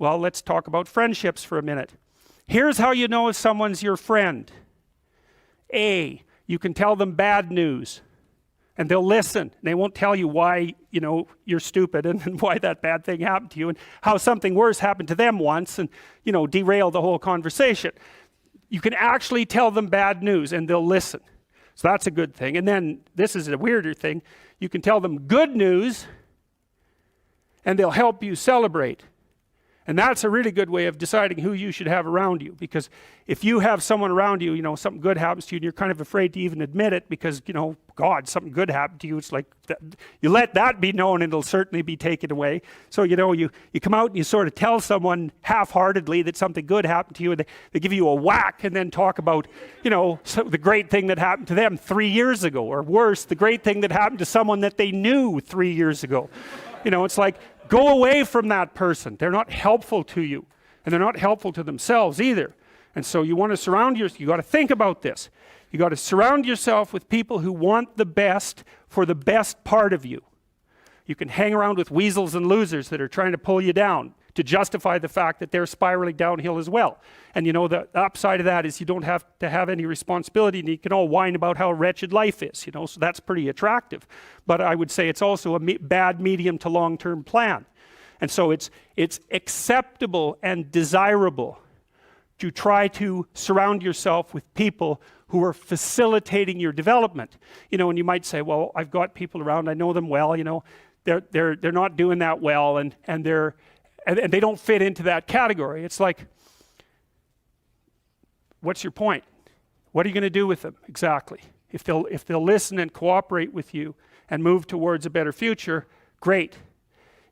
Well, let's talk about friendships for a minute. Here's how you know if someone's your friend. A, you can tell them bad news and they'll listen. They won't tell you why, you're stupid and why that bad thing happened to you and how something worse happened to them once and, derail the whole conversation. You can actually tell them bad news and they'll listen. So that's a good thing. And then this is a weirder thing. You can tell them good news and they'll help you celebrate. And that's a really good way of deciding who you should have around you. Because if you have someone around you, something good happens to you and you're kind of afraid to even admit it because, God, something good happened to you. It's like, you let that be known and it'll certainly be taken away. So, you come out and you sort of tell someone half-heartedly that something good happened to you and they give you a whack and then talk about, the great thing that happened to them 3 years ago. Or worse, the great thing that happened to someone that they knew 3 years ago. It's like, go away from that person. They're not helpful to you. And they're not helpful to themselves either. And so you want to surround yourself, you got to think about this. You got to surround yourself with people who want the best for the best part of you. You can hang around with weasels and losers that are trying to pull you down to justify the fact that they're spiraling downhill as well. And the upside of that is you don't have to have any responsibility and you can all whine about how wretched life is, so that's pretty attractive. But I would say it's also a bad medium to long-term plan. And so it's acceptable and desirable to try to surround yourself with people who are facilitating your development. And you might say, well, I've got people around, I know them well, they're not doing that well and they don't fit into that category. It's like, what's your point? What are you going to do with them exactly? If they'll listen and cooperate with you and move towards a better future, great.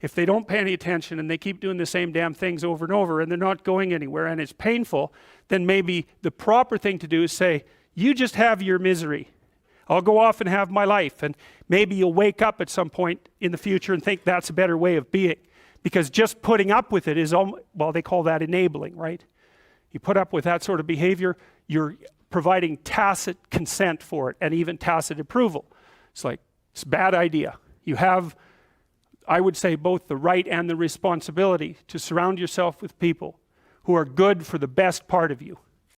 If they don't pay any attention and they keep doing the same damn things over and over and they're not going anywhere and it's painful, then maybe the proper thing to do is say, you just have your misery. I'll go off and have my life. And maybe you'll wake up at some point in the future and think that's a better way of being. Because just putting up with it is, well, they call that enabling, right? You put up with that sort of behavior, you're providing tacit consent for it and even tacit approval. It's like, it's a bad idea. You have, I would say, both the right and the responsibility to surround yourself with people who are good for the best part of you.